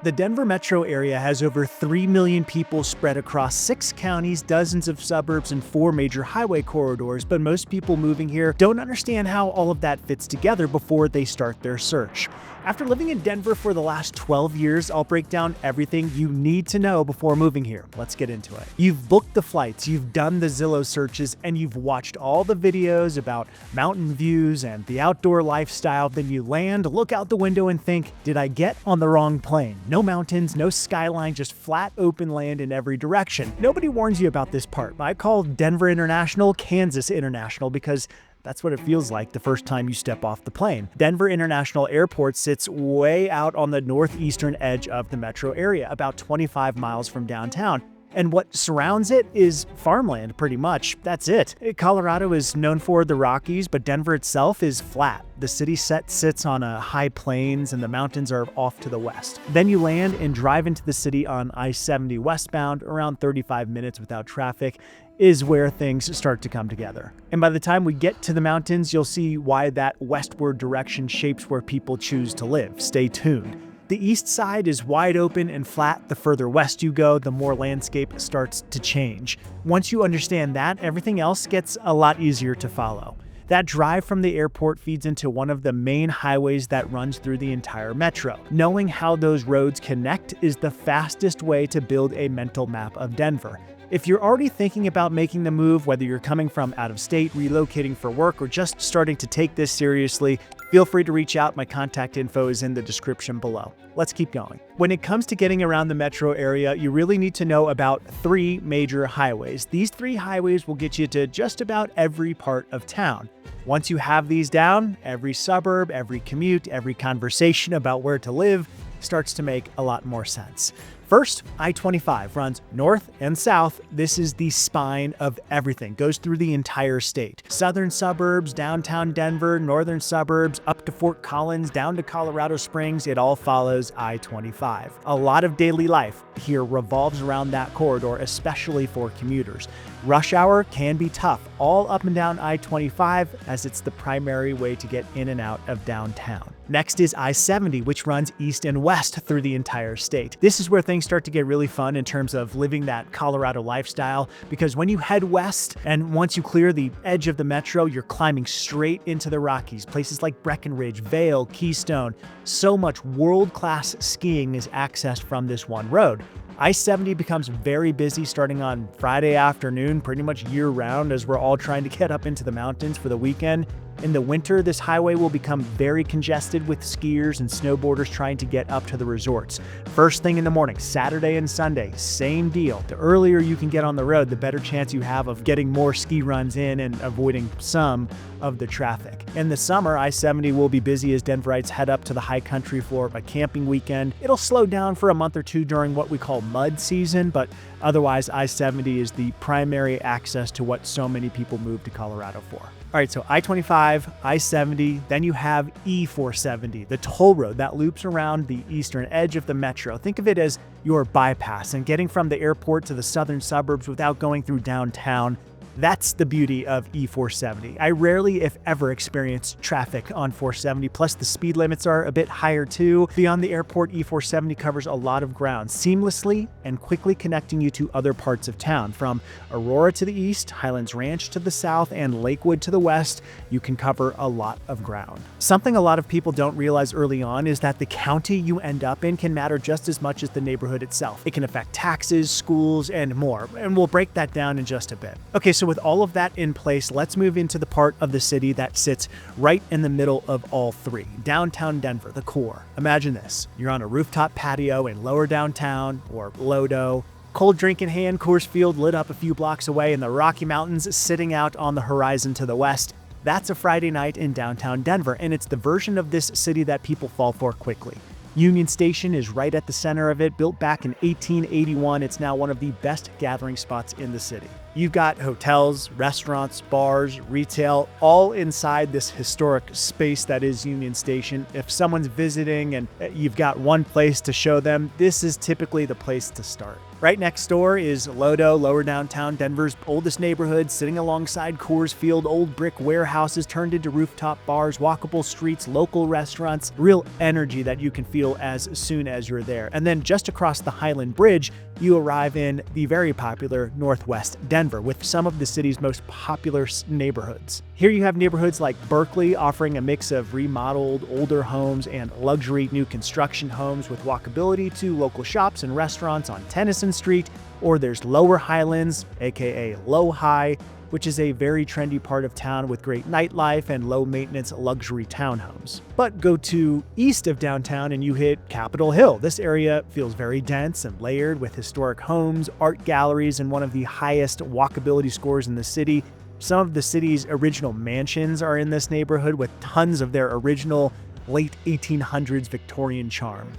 The Denver metro area has over 3 million people spread across 6 counties, dozens of suburbs, and 4 major highway corridors, but most people moving here don't understand how all of that fits together before they start their search. After living in Denver for the last 12 years, I'll break down everything you need to know before moving here. Let's get into it. You've booked the flights, you've done the Zillow searches, and you've watched all the videos about mountain views and the outdoor lifestyle. Then you land, look out the window, and think, did I get on the wrong plane? No mountains, no skyline, just flat open land in every direction. Nobody warns you about this part. I call Denver International Kansas International because that's what it feels like the first time you step off the plane. Denver International Airport sits way out on the northeastern edge of the metro area, about 25 miles from downtown. And what surrounds it is farmland, pretty much. That's it. Colorado is known for the Rockies, but Denver itself is flat. The city sits on a high plains and the mountains are off to the west. Then you land and drive into the city on I-70 westbound, around 35 minutes without traffic is where things start to come together. And by the time we get to the mountains, you'll see why that westward direction shapes where people choose to live. Stay tuned. The east side is wide open and flat. The further west you go, the more landscape starts to change. Once you understand that, everything else gets a lot easier to follow. That drive from the airport feeds into one of the main highways that runs through the entire metro. Knowing how those roads connect is the fastest way to build a mental map of Denver. If you're already thinking about making the move, whether you're coming from out of state, relocating for work, or just starting to take this seriously, feel free to reach out. My contact info is in the description below. Let's keep going. When it comes to getting around the metro area, you really need to know about 3 major highways. These 3 highways will get you to just about every part of town. Once you have these down, every suburb, every commute, every conversation about where to live starts to make a lot more sense. First, I-25 runs north and south. This is the spine of everything. Goes through the entire state. Southern suburbs, downtown Denver, northern suburbs, up to Fort Collins, down to Colorado Springs. It all follows I-25. A lot of daily life here revolves around that corridor, especially for commuters. Rush hour can be tough, all up and down I-25, as it's the primary way to get in and out of downtown. Next is I-70, which runs east and west through the entire state. This is where things start to get really fun in terms of living that Colorado lifestyle, because when you head west and once you clear the edge of the metro, you're climbing straight into the Rockies. Places like Breckenridge, Vail, Keystone. So much world-class skiing is accessed from this one road. I-70 becomes very busy starting on Friday afternoon, pretty much year-round, as we're all trying to get up into the mountains for the weekend. In the winter, this highway will become very congested with skiers and snowboarders trying to get up to the resorts. First thing in the morning, Saturday and Sunday, same deal. The earlier you can get on the road, the better chance you have of getting more ski runs in and avoiding some of the traffic. In the summer, I-70 will be busy as Denverites head up to the high country for a camping weekend. It'll slow down for a month or two during what we call mud season, but otherwise I-70 is the primary access to what so many people move to Colorado for. All right, so I-25, I-70, then you have E-470, the toll road that loops around the eastern edge of the metro. Think of it as your bypass and getting from the airport to the southern suburbs without going through downtown. That's the beauty of E-470. I rarely, if ever, experience traffic on 470, plus the speed limits are a bit higher too. Beyond the airport, E-470 covers a lot of ground, seamlessly and quickly connecting you to other parts of town. From Aurora to the east, Highlands Ranch to the south, and Lakewood to the west, you can cover a lot of ground. Something a lot of people don't realize early on is that the county you end up in can matter just as much as the neighborhood itself. It can affect taxes, schools, and more, and we'll break that down in just a bit. Okay, so with all of that in place, let's move into the part of the city that sits right in the middle of all 3. Downtown Denver, the core. Imagine this. You're on a rooftop patio in lower downtown, or Lodo. Cold drink in hand, Coors Field lit up a few blocks away, and the Rocky Mountains sitting out on the horizon to the west. That's a Friday night in downtown Denver, and it's the version of this city that people fall for quickly. Union Station is right at the center of it. Built back in 1881, it's now one of the best gathering spots in the city. You've got hotels, restaurants, bars, retail, all inside this historic space that is Union Station. If someone's visiting and you've got one place to show them, this is typically the place to start. Right next door is Lodo, lower downtown Denver's oldest neighborhood, sitting alongside Coors Field, old brick warehouses turned into rooftop bars, walkable streets, local restaurants, real energy that you can feel as soon as you're there. And then just across the Highland Bridge, you arrive in the very popular Northwest Denver with some of the city's most popular neighborhoods. Here you have neighborhoods like Berkeley offering a mix of remodeled older homes and luxury new construction homes with walkability to local shops and restaurants on Tennyson Street, or there's Lower Highlands, aka Low High, which is a very trendy part of town with great nightlife and low-maintenance luxury townhomes. But go to east of downtown and you hit Capitol Hill. This area feels very dense and layered with historic homes, art galleries, and one of the highest walkability scores in the city. Some of the city's original mansions are in this neighborhood with tons of their original late 1800s Victorian charm.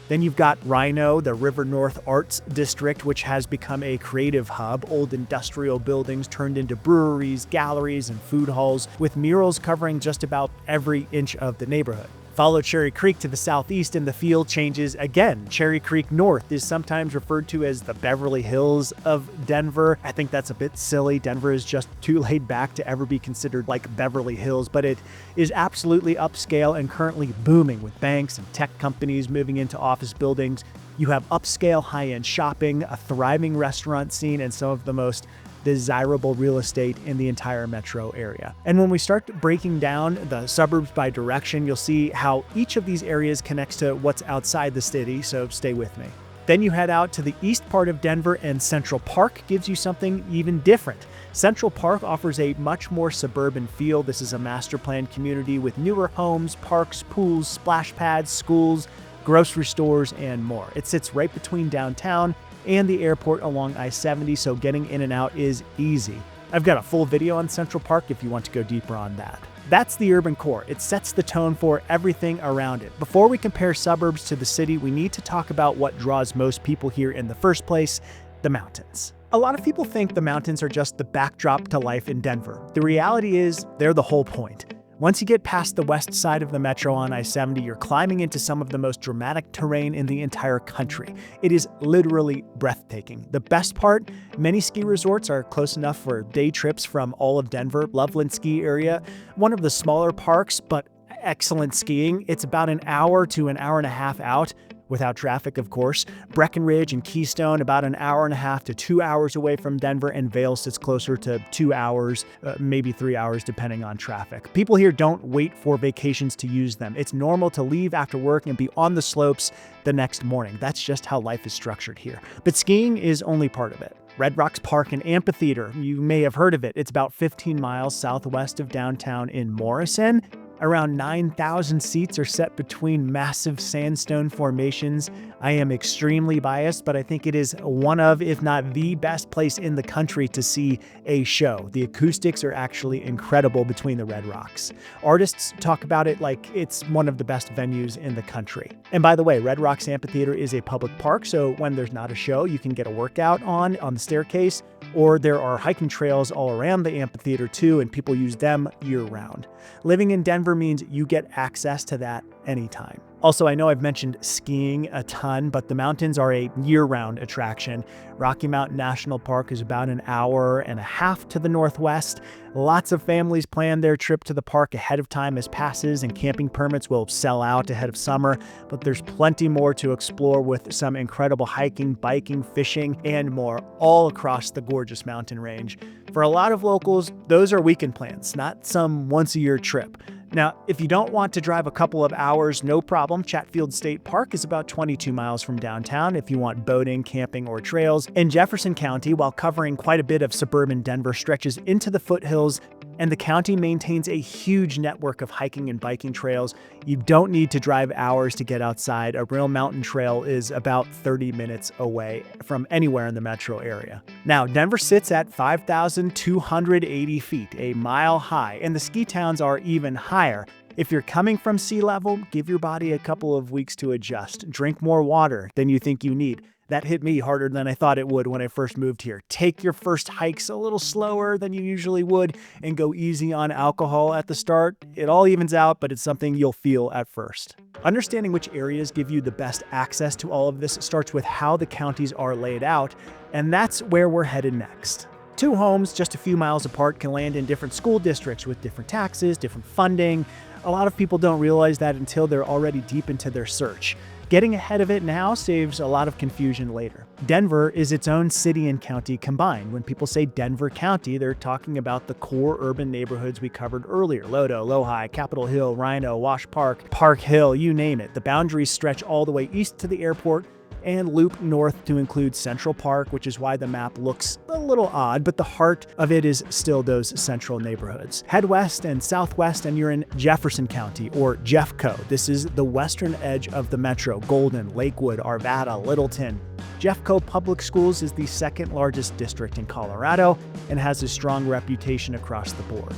Then you've got Rhino, the River North Arts District, which has become a creative hub, old industrial buildings turned into breweries, galleries, and food halls, with murals covering just about every inch of the neighborhood. Follow Cherry Creek to the southeast and the feel changes again. Cherry Creek North is sometimes referred to as the Beverly Hills of Denver. I think that's a bit silly. Denver is just too laid back to ever be considered like Beverly Hills, but it is absolutely upscale and currently booming with banks and tech companies moving into office buildings. You have upscale high-end shopping, a thriving restaurant scene, and some of the most desirable real estate in the entire metro area. And when we start breaking down the suburbs by direction, you'll see how each of these areas connects to what's outside the city, so stay with me. Then you head out to the east part of Denver, and Central Park gives you something even different. Central Park offers a much more suburban feel. This is a master planned community with newer homes, parks, pools, splash pads, schools, grocery stores, and more. It sits right between downtown and the airport along I-70, so getting in and out is easy. I've got a full video on Central Park if you want to go deeper on that. That's the urban core. It sets the tone for everything around it. Before we compare suburbs to the city, we need to talk about what draws most people here in the first place: the mountains. A lot of people think the mountains are just the backdrop to life in Denver. The reality is, they're the whole point. Once you get past the west side of the metro on I-70, you're climbing into some of the most dramatic terrain in the entire country. It is literally breathtaking. The best part, many ski resorts are close enough for day trips from all of Denver. Loveland Ski Area, one of the smaller parks, but excellent skiing. It's about an hour to an hour and a half out, without traffic, of course. Breckenridge and Keystone, about an hour and a half to 2 hours away from Denver, and Vail sits closer to 2 hours, maybe 3 hours, depending on traffic. People here don't wait for vacations to use them. It's normal to leave after work and be on the slopes the next morning. That's just how life is structured here. But skiing is only part of it. Red Rocks Park and Amphitheater, you may have heard of it. It's about 15 miles southwest of downtown in Morrison. Around 9,000 seats are set between massive sandstone formations. I am extremely biased, but I think it is one of, if not the best place in the country to see a show. The acoustics are actually incredible between the Red Rocks. Artists talk about it like it's one of the best venues in the country. And by the way, Red Rocks Amphitheater is a public park, so when there's not a show, you can get a workout on the staircase, or there are hiking trails all around the amphitheater too, and people use them year-round. Living in Denver means you get access to that anytime. Also, I know I've mentioned skiing a ton, but the mountains are a year-round attraction. Rocky Mountain National Park is about an hour and a half to the northwest. Lots of families plan their trip to the park ahead of time, as passes and camping permits will sell out ahead of summer, but there's plenty more to explore with some incredible hiking, biking, fishing, and more all across the gorgeous mountain range. For a lot of locals, those are weekend plans, not some once-a-year trip. Now, if you don't want to drive a couple of hours, no problem. Chatfield State Park is about 22 miles from downtown if you want boating, camping, or trails. And Jefferson County, while covering quite a bit of suburban Denver, stretches into the foothills, and the county maintains a huge network of hiking and biking trails. You don't need to drive hours to get outside. A real mountain trail is about 30 minutes away from anywhere in the metro area. Now, Denver sits at 5,280 feet, a mile high, and the ski towns are even higher. If you're coming from sea level, give your body a couple of weeks to adjust. Drink more water than you think you need. That hit me harder than I thought it would when I first moved here. Take your first hikes a little slower than you usually would and go easy on alcohol at the start. It all evens out, but it's something you'll feel at first. Understanding which areas give you the best access to all of this starts with how the counties are laid out, and that's where we're headed next. Two homes just a few miles apart can land in different school districts with different taxes, different funding. A lot of people don't realize that until they're already deep into their search. Getting ahead of it now saves a lot of confusion later. Denver is its own city and county combined. When people say Denver County, they're talking about the core urban neighborhoods we covered earlier: Lodo, Lohi, Capitol Hill, Rhino, Wash Park, Park Hill, you name it. The boundaries stretch all the way east to the airport and loop north to include Central Park, which is why the map looks a little odd, but the heart of it is still those central neighborhoods. Head west and southwest and you're in Jefferson County, or Jeffco. This is the western edge of the metro: Golden, Lakewood, Arvada, Littleton. Jeffco Public Schools is the second largest district in Colorado and has a strong reputation across the board.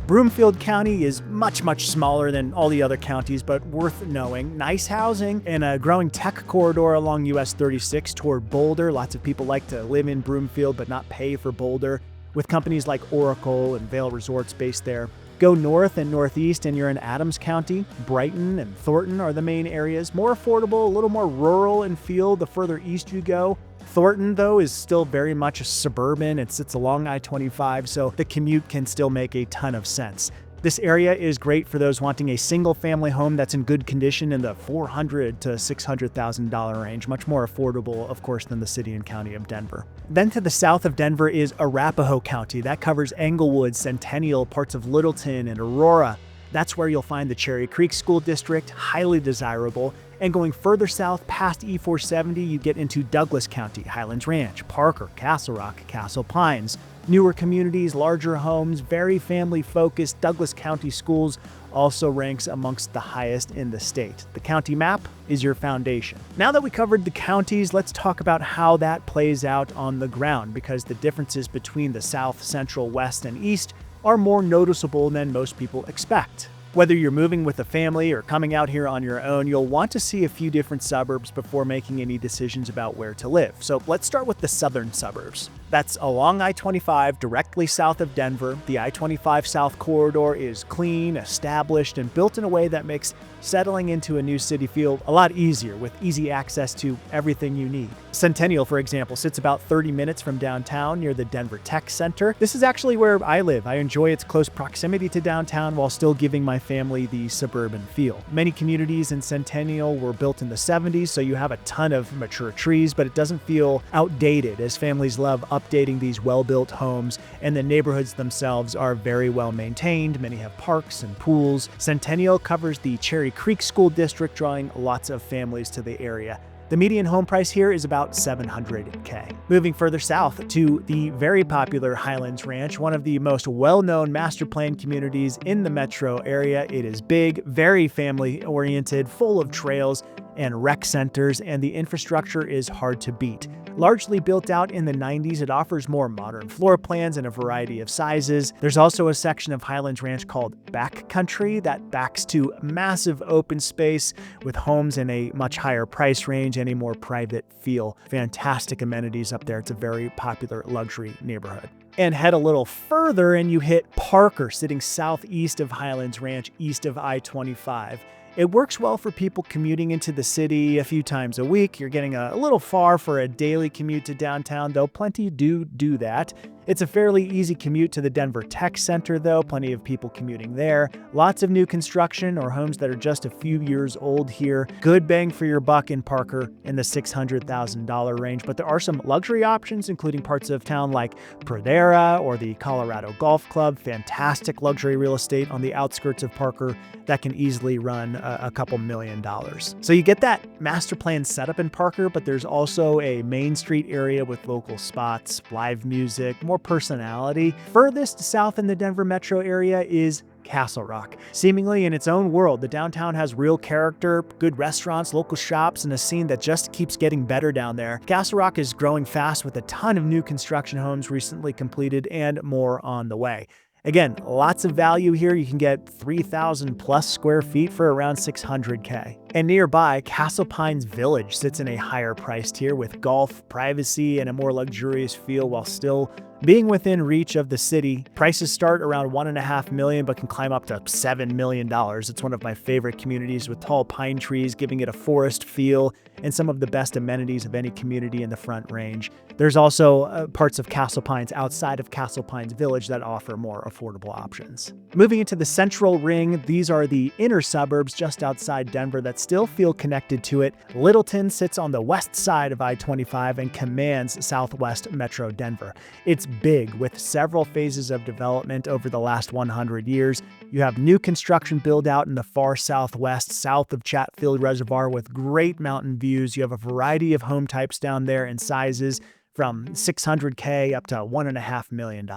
Broomfield County is much smaller than all the other counties, but worth knowing. Nice housing and a growing tech corridor along US 36 toward Boulder. Lots of people like to live in Broomfield but not pay for Boulder, with companies like Oracle and Vail Resorts based there. Go north and northeast and you're in Adams County. Brighton and Thornton are the main areas. More affordable, a little more rural in feel the further east you go. Thornton, though, is still very much a suburban. It sits along I-25, so the commute can still make a ton of sense. This area is great for those wanting a single-family home that's in good condition in the $400,000 to $600,000 range, much more affordable, of course, than the city and county of Denver. Then to the south of Denver is Arapahoe County. That covers Englewood, Centennial, parts of Littleton, and Aurora. That's where you'll find the Cherry Creek School District, highly desirable. And going further south past E470, you get into Douglas County, Highlands Ranch, Parker, Castle Rock, Castle Pines. Newer communities, larger homes, very family-focused. Douglas County Schools also ranks amongst the highest in the state. The county map is your foundation. Now that we covered the counties, let's talk about how that plays out on the ground, because the differences between the south, central, west, and east are more noticeable than most people expect. Whether you're moving with a family or coming out here on your own, you'll want to see a few different suburbs before making any decisions about where to live. So let's start with the southern suburbs. That's along I-25, directly south of Denver. The I-25 South Corridor is clean, established, and built in a way that makes settling into a new city feel a lot easier, with easy access to everything you need. Centennial, for example, sits about 30 minutes from downtown near the Denver Tech Center. This is actually where I live. I enjoy its close proximity to downtown while still giving my family the suburban feel. Many communities in Centennial were built in the 70s, so you have a ton of mature trees, but it doesn't feel outdated, as families love updating these well-built homes, and the neighborhoods themselves are very well maintained. Many have parks and pools. Centennial covers the Cherry Creek School District, drawing lots of families to the area. The median home price here is about $700K. Moving further south to the very popular Highlands Ranch, one of the most well-known master plan communities in the metro area. It is big, very family-oriented, full of trails and rec centers, and the infrastructure is hard to beat. Largely built out in the 90s, it offers more modern floor plans in a variety of sizes. There's also a section of Highlands Ranch called Backcountry that backs to massive open space with homes in a much higher price range and a more private feel. Fantastic amenities up there. It's a very popular luxury neighborhood. And head a little further and you hit Parker, sitting southeast of Highlands Ranch, east of I-25. It works well for people commuting into the city a few times a week. You're getting a little far for a daily commute to downtown, though plenty do that. It's a fairly easy commute to the Denver Tech Center, though. Plenty of people commuting there. Lots of new construction or homes that are just a few years old here. Good bang for your buck in Parker in the $600,000 range, but there are some luxury options, including parts of town like Pradera or the Colorado Golf Club. Fantastic luxury real estate on the outskirts of Parker that can easily run a couple $1,000,000. So you get that master plan setup in Parker, but there's also a Main Street area with local spots, live music, more personality. Furthest south in the Denver metro area is Castle Rock. Seemingly in its own world, the downtown has real character, good restaurants, local shops, and a scene that just keeps getting better down there. Castle Rock is growing fast with a ton of new construction homes recently completed and more on the way. Again, lots of value here. You can get 3,000 plus square feet for around $600K. And nearby, Castle Pines Village sits in a higher price tier with golf, privacy, and a more luxurious feel while still being within reach of the city. Prices start around $1.5 million but can climb up to $7 million. It's one of my favorite communities with tall pine trees giving it a forest feel and some of the best amenities of any community in the Front Range. There's also parts of Castle Pines outside of Castle Pines Village that offer more affordable options. Moving into the Central Ring, these are the inner suburbs just outside Denver that still feel connected to it. Littleton sits on the west side of I-25 and commands Southwest Metro Denver. It's big with several phases of development over the last 100 years. You have new construction build out in the far southwest, south of Chatfield Reservoir with great mountain views. You have a variety of home types down there and sizes from $600K up to $1.5 million.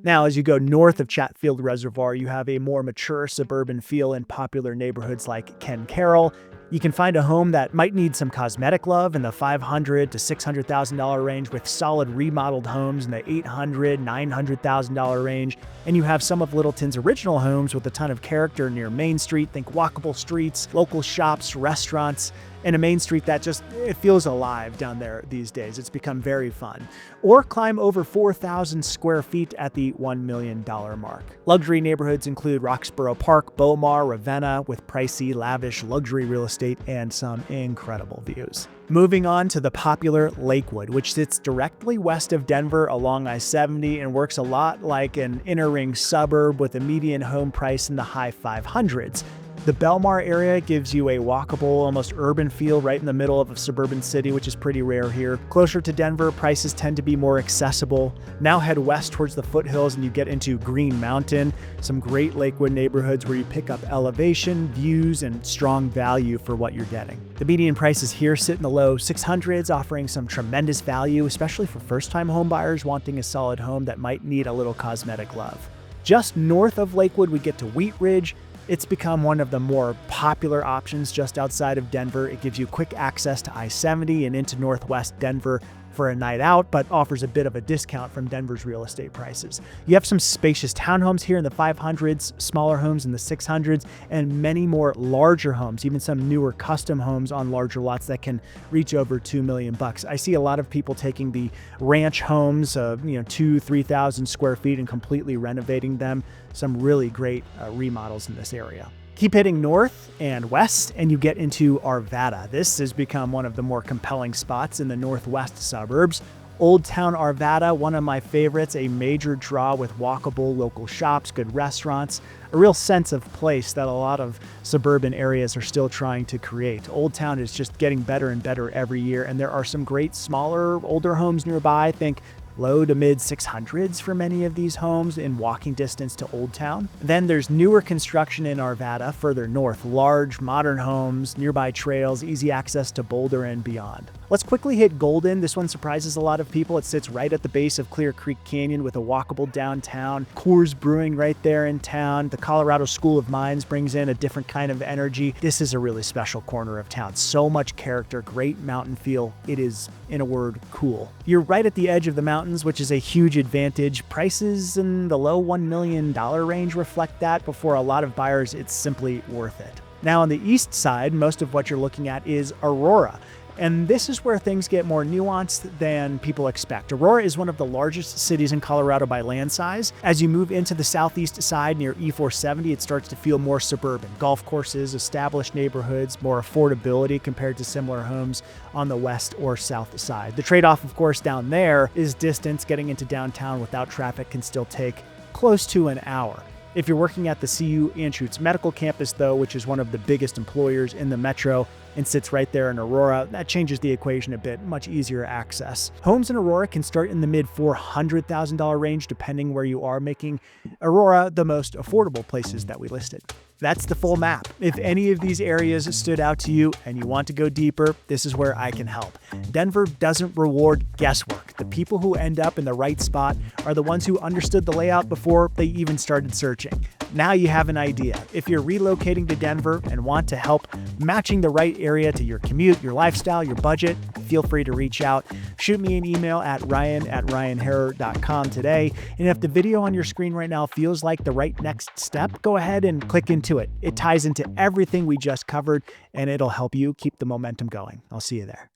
Now, as you go north of Chatfield Reservoir, you have a more mature suburban feel in popular neighborhoods like Ken Carroll. You can find a home that might need some cosmetic love in the $500,000 to $600,000 range with solid remodeled homes in the $800,000, $900,000 range. And you have some of Littleton's original homes with a ton of character near Main Street. Think walkable streets, local shops, restaurants, and a Main Street that it feels alive down there these days. It's become very fun. Or climb over 4,000 square feet at the $1 million mark. Luxury neighborhoods include Roxborough Park, Beaumar, Ravenna, with pricey, lavish luxury real estate and some incredible views. Moving on to the popular Lakewood, which sits directly west of Denver along I-70 and works a lot like an inner ring suburb with a median home price in the high 500s. The Belmar area gives you a walkable, almost urban feel right in the middle of a suburban city, which is pretty rare here. Closer to Denver, prices tend to be more accessible. Now head west towards the foothills and you get into Green Mountain, some great Lakewood neighborhoods where you pick up elevation, views, and strong value for what you're getting. The median prices here sit in the low 600s, offering some tremendous value, especially for first-time homebuyers wanting a solid home that might need a little cosmetic love. Just north of Lakewood, we get to Wheat Ridge. It's become one of the more popular options just outside of Denver. It gives you quick access to I-70 and into Northwest Denver for a night out, but offers a bit of a discount from Denver's real estate prices. You have some spacious townhomes here in the 500s, smaller homes in the 600s, and many more larger homes, even some newer custom homes on larger lots that can reach over $2 million. I see a lot of people taking the ranch homes, 2,000-3,000 square feet and completely renovating them. Some really great remodels in this area. Keep heading north and west, and you get into Arvada. This has become one of the more compelling spots in the northwest suburbs. Old Town Arvada, one of my favorites, a major draw with walkable local shops, good restaurants, a real sense of place that a lot of suburban areas are still trying to create. Old Town is just getting better and better every year, and there are some great smaller, older homes nearby. Think low to mid 600s for many of these homes in walking distance to Old Town. Then there's newer construction in Arvada further north, large modern homes, nearby trails, easy access to Boulder and beyond. Let's quickly hit Golden. This one surprises a lot of people. It sits right at the base of Clear Creek Canyon with a walkable downtown. Coors Brewing right there in town. The Colorado School of Mines brings in a different kind of energy. This is a really special corner of town. So much character, great mountain feel. It is, in a word, cool. You're right at the edge of the mountains, which is a huge advantage. Prices in the low $1 million range reflect that, but for a lot of buyers, it's simply worth it. Now on the east side, most of what you're looking at is Aurora. And this is where things get more nuanced than people expect. Aurora is one of the largest cities in Colorado by land size. As you move into the southeast side near E470, it starts to feel more suburban. Golf courses, established neighborhoods, more affordability compared to similar homes on the west or south side. The trade-off, of course, down there is distance. Getting into downtown without traffic can still take close to an hour. If you're working at the CU Anschutz Medical Campus, though, which is one of the biggest employers in the metro and sits right there in Aurora, that changes the equation a bit, much easier access. Homes in Aurora can start in the mid $400,000 range depending where you are, making Aurora the most affordable places that we listed. That's the full map. If any of these areas stood out to you and you want to go deeper, this is where I can help. Denver doesn't reward guesswork. The people who end up in the right spot are the ones who understood the layout before they even started searching. Now you have an idea. If you're relocating to Denver and want to help matching the right area to your commute, your lifestyle, your budget, feel free to reach out. Shoot me an email at ryan@ryanhaarer.com today. And if the video on your screen right now feels like the right next step, go ahead and click into it. It ties into everything we just covered, and it'll help you keep the momentum going. I'll see you there.